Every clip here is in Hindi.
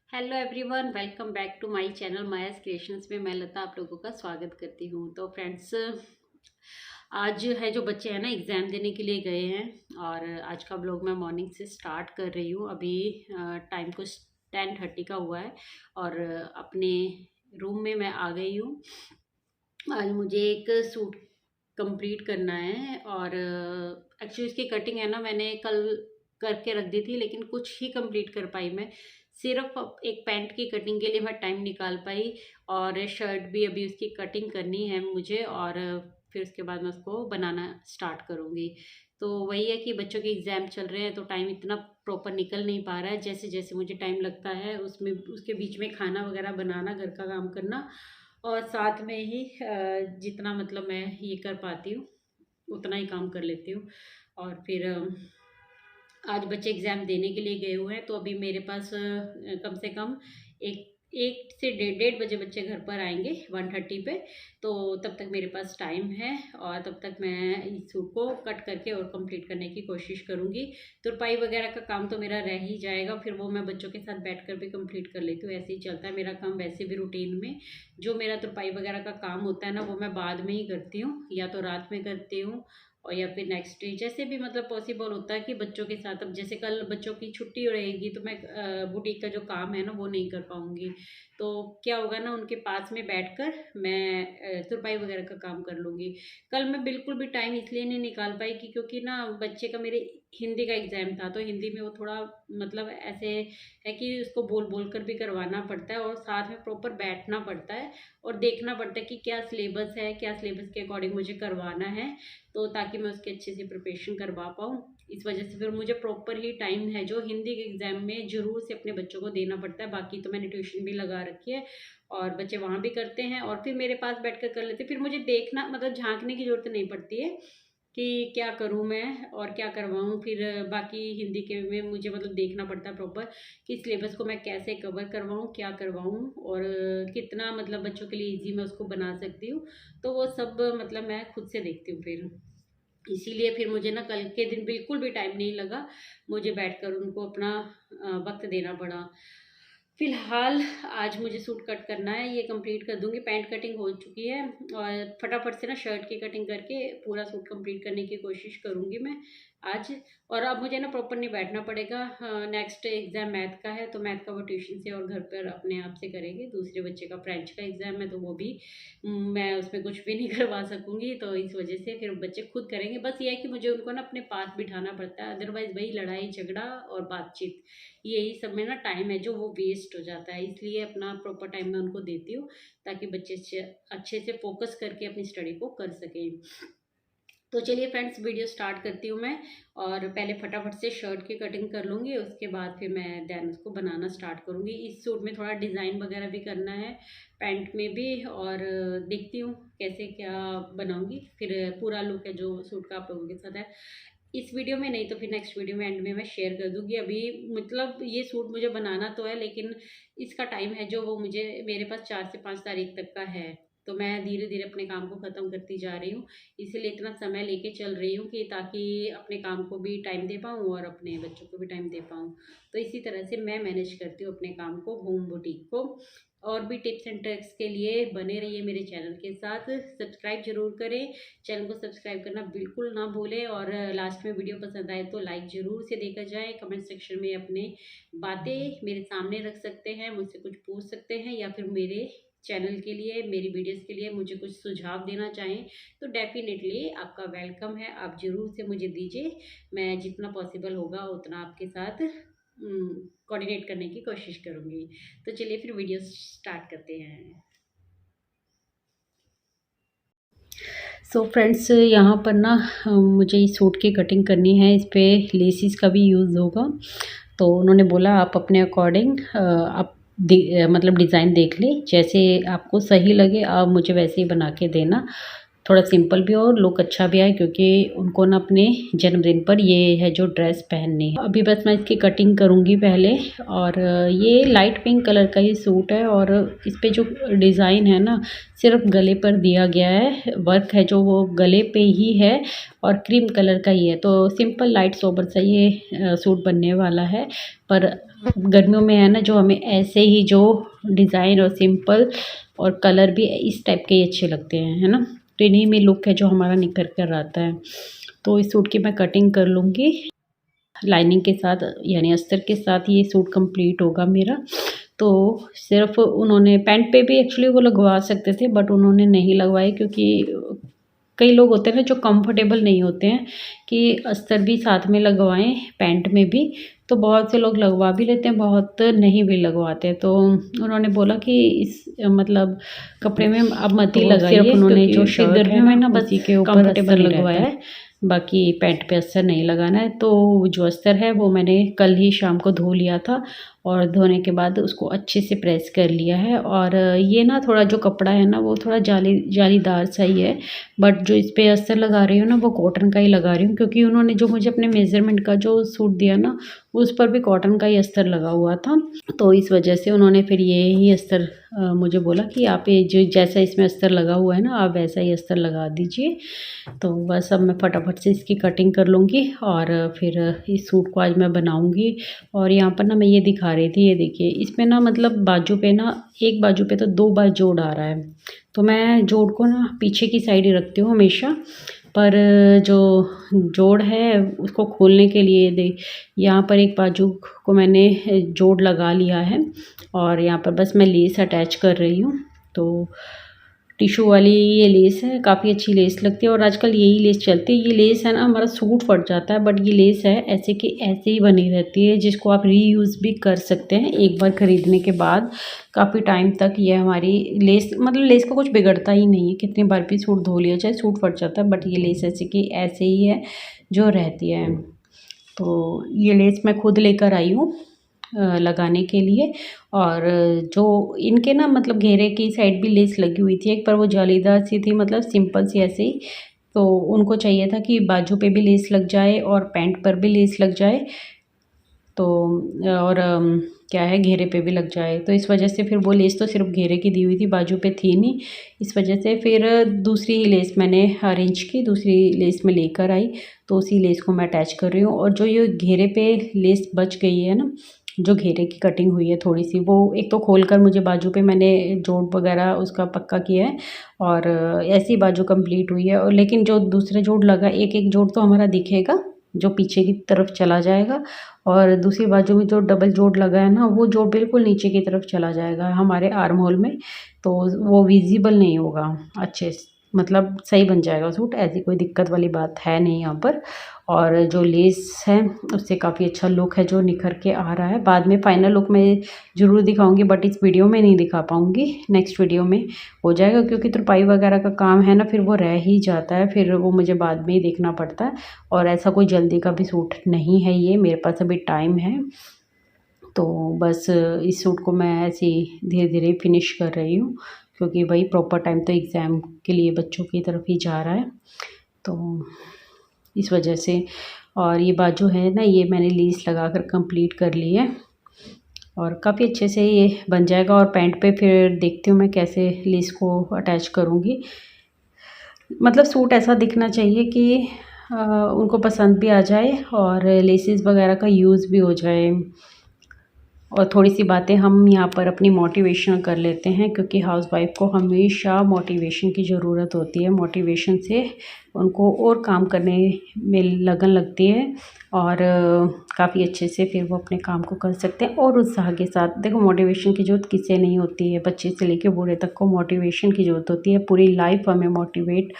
Hello everyone, welcome back to my channel Maya's creations में मैं लता आप लोगों का स्वागत करती हूँ। तो फ्रेंड्स, आज है जो बच्चे हैं ना एग्ज़ाम देने के लिए गए हैं और आज का ब्लॉग मैं मॉर्निंग से स्टार्ट कर रही हूँ। अभी टाइम कुछ 10:30 का हुआ है और अपने रूम में मैं आ गई हूँ। आज मुझे एक सूट कंप्लीट करना है और एक्चुअली इसकी कटिंग है ना, मैंने कल करके रख दी थी लेकिन कुछ ही कंप्लीट कर पाई मैं। सिर्फ एक पैंट की कटिंग के लिए मैं टाइम निकाल पाई और शर्ट भी अभी उसकी कटिंग करनी है मुझे और फिर उसके बाद मैं उसको बनाना स्टार्ट करूँगी। तो वही है कि बच्चों के एग्ज़ाम चल रहे हैं तो टाइम इतना प्रॉपर निकल नहीं पा रहा है जैसे जैसे मुझे टाइम लगता है उसमें उसके बीच में खाना वगैरह बनाना, घर का काम करना और साथ में ही जितना मतलब मैं ये कर पाती हूँ उतना ही काम कर लेती हूँ। और फिर आज बच्चे एग्ज़ाम देने के लिए गए हुए हैं तो अभी मेरे पास कम से कम एक एक से डेढ़ बजे बच्चे घर पर आएंगे 1:30 पे। तो तब तक मेरे पास टाइम है और तब तक मैं इस सूट को कट करके और कंप्लीट करने की कोशिश करूँगी। तुरपाई वगैरह का काम तो मेरा रह ही जाएगा, फिर वो मैं बच्चों के साथ बैठ कर भी कंप्लीट कर लेती हूँ। ऐसे ही चलता है मेरा काम वैसे भी रूटीन में। जो मेरा तुरपाई वगैरह का काम होता है ना वो मैं बाद में ही करती हूँ, या तो रात में करती हूँ और या फिर नेक्स्ट डे जैसे भी मतलब पॉसिबल होता है कि बच्चों के साथ। अब जैसे कल बच्चों की छुट्टी रहेगी तो मैं बुटीक का जो काम है ना वो नहीं कर पाऊँगी। तो क्या होगा ना, उनके पास में बैठकर मैं तुरपाई वगैरह का काम कर लूँगी। कल मैं बिल्कुल भी टाइम इसलिए नहीं निकाल पाई कि क्योंकि ना बच्चे का मेरे हिंदी का एग्ज़ाम था तो हिंदी में वो थोड़ा मतलब ऐसे है कि उसको बोल बोल कर भी करवाना पड़ता है और साथ में प्रॉपर बैठना पड़ता है और देखना पड़ता है कि क्या सिलेबस है, क्या सिलेबस के अकॉर्डिंग मुझे करवाना है, तो ताकि मैं उसकी अच्छे से प्रिपरेशन करवा पाऊँ। इस वजह से फिर मुझे प्रॉपर ही टाइम है जो हिंदी के एग्ज़ाम में ज़रूर से अपने बच्चों को देना पड़ता है। बाकी तो मैंने ट्यूशन भी लगा रखी है और बच्चे वहाँ भी करते हैं और फिर मेरे पास बैठकर कर लेते हैं। फिर मुझे देखना मतलब झाँकने की ज़रूरत नहीं पड़ती है कि क्या करूँ मैं और क्या करवाऊँ। फिर बाकी हिंदी के में मुझे मतलब देखना पड़ता है प्रॉपर कि सिलेबस को मैं कैसे कवर करवाऊँ, क्या करवाऊँ और कितना मतलब बच्चों के लिए ईज़ी मैं उसको बना सकती हूँ। तो वो सब मतलब मैं खुद से देखती हूँ फिर। इसीलिए फिर मुझे ना कल के दिन बिल्कुल भी टाइम नहीं लगा, मुझे बैठकर उनको अपना वक़्त देना पड़ा। फ़िलहाल आज मुझे सूट कट करना है, ये कंप्लीट कर दूँगी। पैंट कटिंग हो चुकी है और फटाफट से ना शर्ट की कटिंग करके पूरा सूट कंप्लीट करने की कोशिश करूँगी मैं आज। और अब मुझे ना प्रॉपर नहीं बैठना पड़ेगा। नेक्स्ट एग्ज़ाम मैथ का है तो मैथ का वो ट्यूशन से और घर पर अपने आप से करेंगे। दूसरे बच्चे का फ्रेंच का एग्ज़ाम है तो वो भी मैं उसमें कुछ भी नहीं करवा सकूँगी, तो इस वजह से फिर बच्चे खुद करेंगे। बस ये है कि मुझे उनको ना अपने पास बिठाना पड़ता है, अदरवाइज़ वही लड़ाई झगड़ा और बातचीत, यही सब में ना टाइम है जो वो वेस्ट हो जाता है। इसलिए अपना प्रॉपर टाइम मैं उनको देती हूँ ताकि बच्चे अच्छे से फ़ोकस करके अपनी स्टडी को कर सकें। तो चलिए फ्रेंड्स, वीडियो स्टार्ट करती हूँ मैं और पहले फटाफट से शर्ट की कटिंग कर लूँगी, उसके बाद फिर मैं देन उसको बनाना स्टार्ट करूँगी। इस सूट में थोड़ा डिज़ाइन वगैरह भी करना है, पैंट में भी, और देखती हूँ कैसे क्या बनाऊँगी। फिर पूरा लुक है जो सूट का आप लोगों के साथ है इस वीडियो में, नहीं तो फिर नेक्स्ट वीडियो में एंड में मैं शेयर कर दूँगी। अभी मतलब ये सूट मुझे बनाना तो है लेकिन इसका टाइम है जो वो मुझे मेरे पास 4 से 5 तारीख तक का है। तो मैं धीरे-धीरे अपने काम को ख़त्म करती जा रही हूँ। इसीलिए इतना समय लेके चल रही हूँ कि ताकि अपने काम को भी टाइम दे पाऊँ और अपने बच्चों को भी टाइम दे पाऊँ। तो इसी तरह से मैं मैनेज करती हूँ अपने काम को, होम बुटीक को। और भी टिप्स एंड ट्रिक्स के लिए बने रहिए मेरे चैनल के साथ। सब्सक्राइब ज़रूर करें, चैनल को सब्सक्राइब करना बिल्कुल ना भूलें और लास्ट में वीडियो पसंद आए तो लाइक ज़रूर से देकर जाएँ। कमेंट सेक्शन में अपने बातें मेरे सामने रख सकते हैं, मुझसे कुछ पूछ सकते हैं या फिर मेरे चैनल के लिए, मेरी वीडियोस के लिए मुझे कुछ सुझाव देना चाहें तो डेफ़िनेटली आपका वेलकम है। आप ज़रूर से मुझे दीजिए, मैं जितना पॉसिबल होगा उतना आपके साथ कोऑर्डिनेट करने की कोशिश करूँगी। तो चलिए फिर वीडियो स्टार्ट करते हैं। सो फ्रेंड्स, यहाँ पर ना मुझे इस सूट की कटिंग करनी है, इस पे लेसिस का भी यूज़ होगा। तो उन्होंने बोला आप अपने अकॉर्डिंग आप मतलब डिज़ाइन देख लें, जैसे आपको सही लगे आप मुझे वैसे ही बना के देना। थोड़ा सिंपल भी हो और लुक अच्छा भी आए, क्योंकि उनको ना अपने जन्मदिन पर ये है जो ड्रेस पहननी है। अभी बस मैं इसकी कटिंग करूँगी पहले। और ये लाइट पिंक कलर का ही सूट है और इस पे जो डिज़ाइन है ना सिर्फ गले पर दिया गया है, वर्क है जो वो गले पे ही है और क्रीम कलर का ही है। तो सिंपल लाइट सोबर सा ये सूट बनने वाला है। पर गर्मियों में है ना जो हमें ऐसे ही जो डिज़ाइन और सिंपल और कलर भी इस टाइप के ही अच्छे लगते हैं, है ना। तो इन्हीं में लुक है जो हमारा निखर कर आता है। तो इस सूट की मैं कटिंग कर लूँगी लाइनिंग के साथ, यानी अस्तर के साथ ये सूट कंप्लीट होगा मेरा। तो सिर्फ उन्होंने पैंट पे भी एक्चुअली वो लगवा सकते थे, बट उन्होंने नहीं लगवाए, क्योंकि कई लोग होते हैं ना जो कंफर्टेबल नहीं होते हैं कि अस्तर भी साथ में लगवाएं पैंट में भी। तो बहुत से लोग लगवा भी लेते हैं, बहुत नहीं भी लगवाते। तो उन्होंने बोला कि इस मतलब कपड़े में अब मत ही लगाइए, उन्होंने जो गर्मियों में ना बस के ऊपर अस्तर लगवाया है, बाकी पैंट पे अस्तर नहीं लगाना है। तो जो अस्तर है वो मैंने कल ही शाम को धो लिया था और धोने के बाद उसको अच्छे से प्रेस कर लिया है। और ये ना थोड़ा जो कपड़ा है ना वो थोड़ा जालीदार सा ही है, बट जो इस पे अस्तर लगा रही हूँ ना वो कॉटन का ही लगा रही हूँ, क्योंकि उन्होंने जो मुझे अपने मेज़रमेंट का जो सूट दिया ना उस पर भी कॉटन का ही अस्तर लगा हुआ था। तो इस वजह से उन्होंने फिर ये ही अस्तर मुझे बोला कि आप ये जो जैसा इसमें अस्तर लगा हुआ है ना आप वैसा ही अस्तर लगा दीजिए। तो बस अब मैं फटाफट से इसकी कटिंग कर लूँगी और फिर इस सूट को आज मैं बनाऊँगी। और यहाँ पर ना मैं ये दिखा रही थी, ये देखिए इसमें ना मतलब बाजू पे ना एक बाजू पे तो 2 बार जोड़ आ रहा है। तो मैं जोड़ को ना पीछे की साइड ही रखती हूँ हमेशा, पर जो जोड़ है उसको खोलने के लिए यहाँ पर एक बाजू को मैंने जोड़ लगा लिया है और यहाँ पर बस मैं लेस अटैच कर रही हूँ। तो टिशू वाली ये लेस है, काफ़ी अच्छी लेस लगती है और आजकल यही लेस चलती है। ये लेस है ना हमारा सूट फट जाता है, बट ये लेस है ऐसे कि ऐसे ही बनी रहती है, जिसको आप रीयूज़ भी कर सकते हैं एक बार ख़रीदने के बाद। काफ़ी टाइम तक ये हमारी लेस मतलब लेस का कुछ बिगड़ता ही नहीं है, कितनी बार भी सूट धो लिया चाहे सूट फट जाता है, बट ये लेस ऐसे कि ऐसे ही है जो रहती है। तो ये लेस मैं खुद लेकर आई हूँ लगाने के लिए। और जो इनके ना मतलब घेरे की साइड भी लेस लगी हुई थी एक, पर वो जालीदार सी थी, मतलब सिंपल सी ऐसे ही। तो उनको चाहिए था कि बाजू पे भी लेस लग जाए और पैंट पर भी लेस लग जाए, तो और क्या है घेरे पे भी लग जाए। तो इस वजह से फिर वो लेस तो सिर्फ घेरे की दी हुई थी, बाजू पे थी नहीं। इस वजह से फिर दूसरी ही लेस मैंने अरेंज की, दूसरी लेस में लेकर आई, तो उसी लेस को मैं अटैच कर रही हूँ। और जो ये घेरे पे लेस बच गई है ना, जो घेरे की कटिंग हुई है थोड़ी सी, वो एक तो खोलकर मुझे बाजू पे मैंने जोड़ वगैरह उसका पक्का किया है और ऐसी बाजू कंप्लीट हुई है। और लेकिन जो दूसरे जोड़ लगा, एक एक जोड़ तो हमारा दिखेगा जो पीछे की तरफ चला जाएगा, और दूसरी बाजू में जो डबल जोड़ लगा है ना वो जोड़ बिल्कुल नीचे की तरफ चला जाएगा हमारे आर्म होल में, तो वो विजिबल नहीं होगा अच्छे से, मतलब सही बन जाएगा सूट। ऐसी कोई दिक्कत वाली बात है नहीं यहाँ पर। और जो लेस है उससे काफ़ी अच्छा लुक है जो निखर के आ रहा है। बाद में फाइनल लुक मैं ज़रूर दिखाऊंगी, बट इस वीडियो में नहीं दिखा पाऊंगी, नेक्स्ट वीडियो में हो जाएगा, क्योंकि तुरपाई वगैरह का काम है ना फिर वो रह ही जाता है, फिर वो मुझे बाद में ही देखना पड़ता है। और ऐसा कोई जल्दी का भी सूट नहीं है ये, मेरे पास अभी टाइम है। तो बस इस सूट को मैं ऐसे ही धीरे धीरे फिनिश कर रही हूँ, क्योंकि भाई प्रॉपर टाइम तो एग्ज़ाम के लिए बच्चों की तरफ ही जा रहा है, तो इस वजह से। और ये बाजू है ना ये मैंने लेस लगाकर कंप्लीट कर ली है और काफ़ी अच्छे से ये बन जाएगा। और पैंट पे फिर देखती हूँ मैं कैसे लेस को अटैच करूँगी। मतलब सूट ऐसा दिखना चाहिए कि उनको पसंद भी आ जाए और लेसेस वगैरह का यूज़ भी हो जाए। और थोड़ी सी बातें हम यहाँ पर अपनी मोटिवेशन कर लेते हैं, क्योंकि हाउसवाइफ को हमेशा मोटिवेशन की ज़रूरत होती है। मोटिवेशन से उनको और काम करने में लगन लगती है और काफ़ी अच्छे से फिर वो अपने काम को कर सकते हैं और उत्साह के साथ। देखो मोटिवेशन की ज़रूरत किसे नहीं होती है, बच्चे से लेकर बूढ़े तक को मोटिवेशन की ज़रूरत होती है। पूरी लाइफ हमें मोटिवेट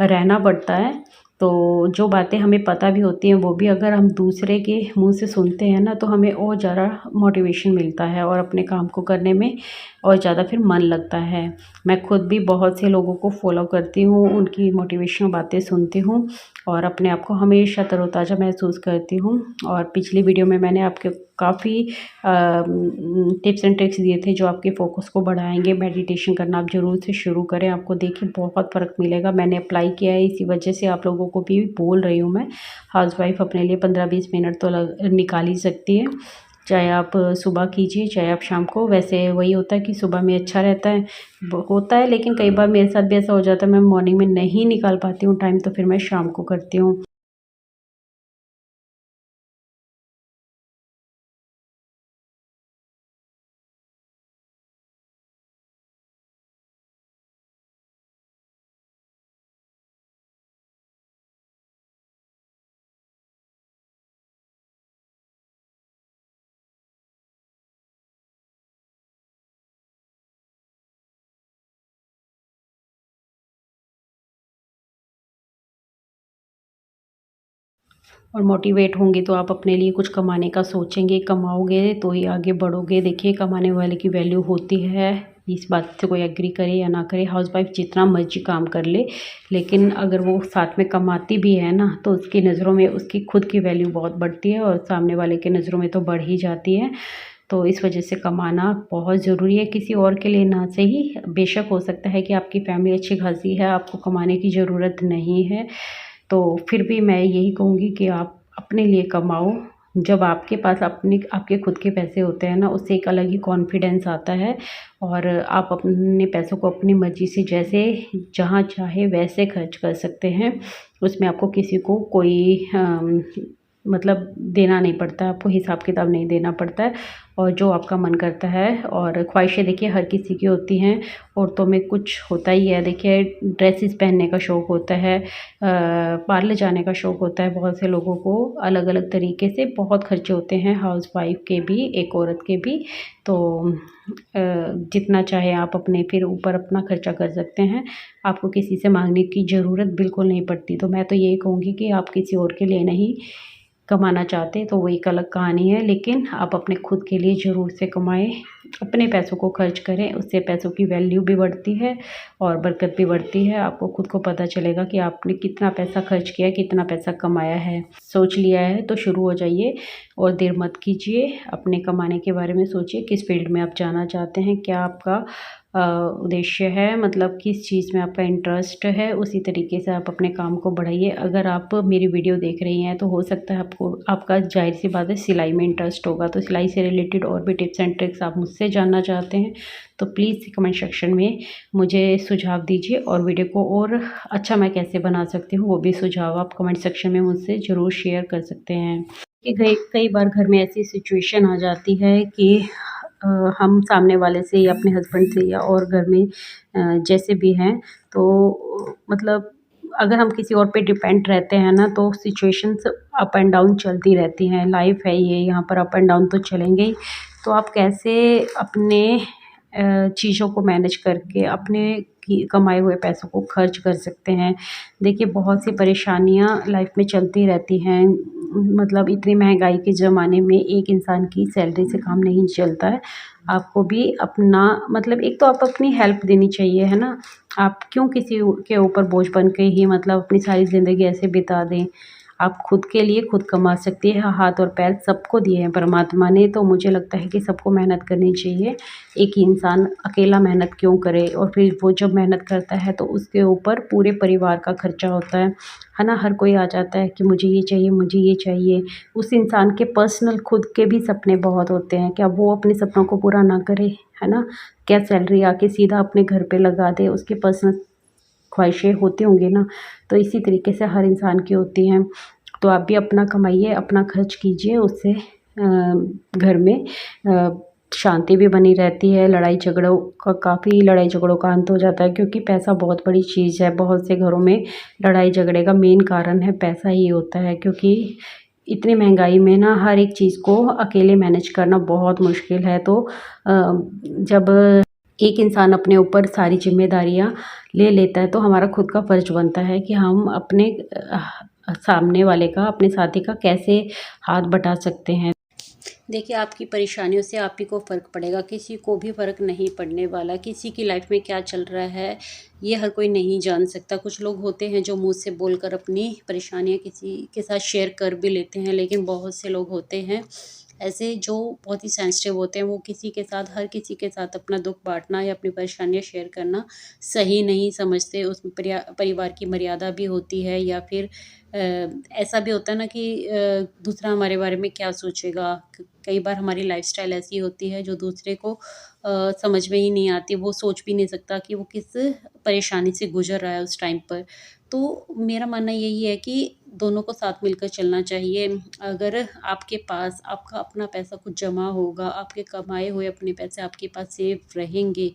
रहना पड़ता है। तो जो बातें हमें पता भी होती हैं वो भी अगर हम दूसरे के मुंह से सुनते हैं ना, तो हमें और ज़्यादा मोटिवेशन मिलता है और अपने काम को करने में और ज़्यादा फिर मन लगता है। मैं खुद भी बहुत से लोगों को फॉलो करती हूँ, उनकी मोटिवेशनल बातें सुनती हूँ और अपने आप को हमेशा तरोताज़ा महसूस करती हूँ। और पिछली वीडियो में मैंने आपके काफ़ी टिप्स एंड ट्रिक्स दिए थे जो आपके फोकस को बढ़ाएंगे। मेडिटेशन करना आप ज़रूर से शुरू करें, आपको देखिए बहुत फ़र्क मिलेगा। मैंने अप्लाई किया है, इसी वजह से आप लोगों को भी बोल रही हूँ मैं। हाउसवाइफ अपने लिए 15-20 मिनट तो निकाल ही सकती है, चाहे आप सुबह कीजिए चाहे आप शाम को। वैसे वही होता है कि सुबह में अच्छा रहता है होता है, लेकिन कई बार मेरे साथ भी ऐसा हो जाता है मैं मॉर्निंग में नहीं निकाल पाती हूँ टाइम, तो फिर मैं शाम को करती हूँ। और मोटिवेट होंगे तो आप अपने लिए कुछ कमाने का सोचेंगे, कमाओगे तो ही आगे बढ़ोगे। देखिए कमाने वाले की वैल्यू होती है, इस बात से कोई एग्री करे या ना करे। हाउसवाइफ जितना मर्जी काम कर ले, लेकिन अगर वो साथ में कमाती भी है ना, तो उसकी नज़रों में उसकी खुद की वैल्यू बहुत बढ़ती है और सामने वाले के नज़रों में तो बढ़ ही जाती है। तो इस वजह से कमाना बहुत ज़रूरी है, किसी और के लिए ना सही। बेशक हो सकता है कि आपकी फैमिली अच्छी खासी है, आपको कमाने की ज़रूरत नहीं है, तो फिर भी मैं यही कहूँगी कि आप अपने लिए कमाओ। जब आपके पास आपके खुद के पैसे होते हैं ना, उससे एक अलग ही कॉन्फिडेंस आता है और आप अपने पैसों को अपनी मर्ज़ी से जैसे जहाँ चाहे वैसे खर्च कर सकते हैं। उसमें आपको किसी को कोई मतलब देना नहीं पड़ता है, आपको हिसाब किताब नहीं देना पड़ता है, और जो आपका मन करता है। और ख्वाहिशें देखिए हर किसी की होती हैं, औरतों में कुछ होता ही है। देखिए ड्रेसेस पहनने का शौक़ होता है, पार्लर जाने का शौक़ होता है, बहुत से लोगों को अलग अलग तरीके से बहुत खर्चे होते हैं, हाउसवाइफ के भी, एक औरत के भी। तो जितना चाहे आप अपने फिर ऊपर अपना खर्चा कर सकते हैं, आपको किसी से मांगने की ज़रूरत बिल्कुल नहीं पड़ती। तो मैं तो यही कहूँगी कि आप किसी और के लिए नहीं कमाना चाहते तो वो एक अलग कहानी है, लेकिन आप अपने खुद के लिए ज़रूर से कमाएं, अपने पैसों को खर्च करें। उससे पैसों की वैल्यू भी बढ़ती है और बरकत भी बढ़ती है। आपको खुद को पता चलेगा कि आपने कितना पैसा खर्च किया, कितना पैसा कमाया है। सोच लिया है तो शुरू हो जाइए और देर मत कीजिए। अपने कमाने के बारे में सोचिए, किस फील्ड में आप जाना चाहते हैं, क्या आपका उद्देश्य है, मतलब किस चीज़ में आपका इंटरेस्ट है, उसी तरीके से आप अपने काम को बढ़ाइए। अगर आप मेरी वीडियो देख रही हैं तो हो सकता है आपका जाहिर सी बात है सिलाई में इंटरेस्ट होगा, तो सिलाई से रिलेटेड और भी टिप्स एंड ट्रिक्स आप मुझसे जानना चाहते हैं तो प्लीज़ कमेंट सेक्शन में मुझे सुझाव दीजिए, और वीडियो को और अच्छा मैं कैसे बना सकती हूँ वो भी सुझाव आप कमेंट सेक्शन में मुझसे ज़रूर शेयर कर सकते हैं। कि कई बार घर में ऐसी सिचुएशन आ जाती है कि हम सामने वाले से या अपने हस्बैंड से या और घर में जैसे भी हैं, तो मतलब अगर हम किसी और पे डिपेंड रहते हैं ना, तो सिचुएशंस अप एंड डाउन चलती रहती हैं। लाइफ है ये, यहाँ पर अप एंड डाउन तो चलेंगे ही। तो आप कैसे अपने चीज़ों को मैनेज करके अपने कमाए हुए पैसों को खर्च कर सकते हैं। देखिए बहुत सी परेशानियाँ लाइफ में चलती रहती हैं, मतलब इतनी महंगाई के ज़माने में एक इंसान की सैलरी से काम नहीं चलता है। आपको भी अपना मतलब एक तो आप अपनी हेल्प देनी चाहिए, है ना। आप क्यों किसी के ऊपर बोझ बन के ही मतलब अपनी सारी ज़िंदगी ऐसे बिता दें। आप खुद के लिए खुद कमा सकती है, हाथ और पैर सबको दिए हैं परमात्मा ने, तो मुझे लगता है कि सबको मेहनत करनी चाहिए। एक ही इंसान अकेला मेहनत क्यों करे, और फिर वो जब मेहनत करता है तो उसके ऊपर पूरे परिवार का खर्चा होता है ना। हर कोई आ जाता है कि मुझे ये चाहिए, मुझे ये चाहिए। उस इंसान के पर्सनल खुद के भी सपने बहुत होते हैं, क्या वो अपने सपनों को पूरा ना करे, है ना। क्या सैलरी आके सीधा अपने घर पे लगा दे, उसके पर्सनल ख्वाहिशें होती होंगी ना। तो इसी तरीके से हर इंसान की होती हैं। तो आप भी अपना कमाइए, अपना खर्च कीजिए, उससे घर में शांति भी बनी रहती है। काफ़ी लड़ाई झगड़ों का अंत हो जाता है, क्योंकि पैसा बहुत बड़ी चीज़ है। बहुत से घरों में लड़ाई झगड़े का मेन कारण है पैसा ही होता है, क्योंकि इतनी महंगाई में ना हर एक चीज़ को अकेले मैनेज करना बहुत मुश्किल है। तो जब एक इंसान अपने ऊपर सारी जिम्मेदारियां ले लेता है तो हमारा खुद का फ़र्ज़ बनता है कि हम अपने सामने वाले का, अपने साथी का कैसे हाथ बटा सकते हैं। देखिए, आपकी परेशानियों से आप ही को फ़र्क पड़ेगा, किसी को भी फ़र्क नहीं पड़ने वाला। किसी की लाइफ़ में क्या चल रहा है, ये हर कोई नहीं जान सकता। कुछ लोग होते हैं जो मुँह से बोलकर अपनी परेशानियाँ किसी के साथ शेयर कर भी लेते हैं, लेकिन बहुत से लोग होते हैं ऐसे जो बहुत ही सेंसिटिव होते हैं। वो किसी के साथ, हर किसी के साथ अपना दुःख बाँटना या अपनी परेशानियाँ शेयर करना सही नहीं समझते। उसमें परिवार की मर्यादा भी होती है, या फिर ऐसा भी होता है ना कि दूसरा हमारे बारे में क्या सोचेगा। कई बार हमारी लाइफ़स्टाइल ऐसी होती है जो दूसरे को समझ में ही नहीं आती। वो सोच भी नहीं सकता कि वो किस परेशानी से गुज़र रहा है उस टाइम पर। तो मेरा मानना यही है कि दोनों को साथ मिलकर चलना चाहिए। अगर आपके पास आपका अपना पैसा कुछ जमा होगा, आपके कमाए हुए अपने पैसे आपके पास सेव रहेंगे,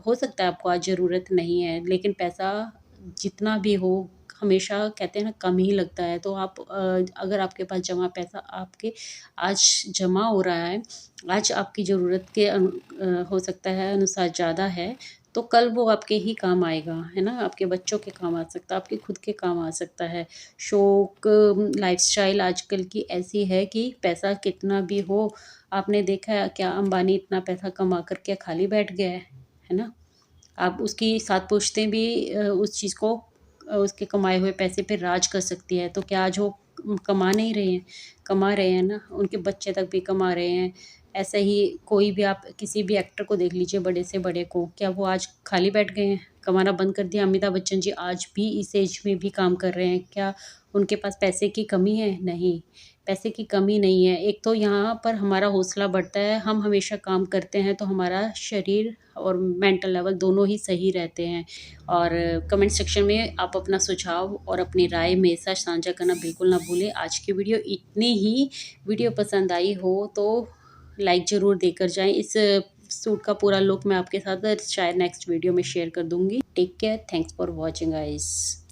हो सकता है आपको आज ज़रूरत नहीं है, लेकिन पैसा जितना भी हो, हमेशा कहते हैं ना कम ही लगता है। तो आप अगर आपके पास जमा पैसा आपके आज जमा हो रहा है, आज आपकी ज़रूरत के हो सकता है अनुसार ज़्यादा है, तो कल वो आपके ही काम आएगा, है ना? आपके बच्चों के काम आ सकता है, आपके खुद के काम आ सकता है। शौक लाइफ़स्टाइल आजकल की ऐसी है कि पैसा कितना भी हो, आपने देखा है क्या अंबानी इतना पैसा कमा कर क्या खाली बैठ गया है ना? आप उसकी सात पुश्तें भी उस चीज़ को उसके कमाए हुए पैसे पे राज कर सकती है। तो क्या आज वो कमा नहीं रहे हैं? कमा रहे हैं ना, उनके बच्चे तक भी कमा रहे हैं। ऐसा ही कोई भी आप किसी भी एक्टर को देख लीजिए, बड़े से बड़े को, क्या वो आज खाली बैठ गए हैं? कमाना बंद कर दिया? अमिताभ बच्चन जी आज भी इस एज में भी काम कर रहे हैं। क्या उनके पास पैसे की कमी है? नहीं, पैसे की कमी नहीं है। एक तो यहाँ पर हमारा हौसला बढ़ता है, हम हमेशा काम करते हैं तो हमारा शरीर और मेंटल लेवल दोनों ही सही रहते हैं। और कमेंट सेक्शन में आप अपना सुझाव और अपनी राय मेरे साथ साझा करना बिल्कुल ना भूलें। आज की वीडियो इतनी ही, वीडियो पसंद आई हो तो लाइक ज़रूर देकर जाएँ। इस सूट का पूरा लुक मैं आपके साथ शायद नेक्स्ट वीडियो में शेयर कर दूँगी। Take care, thanks for watching guys.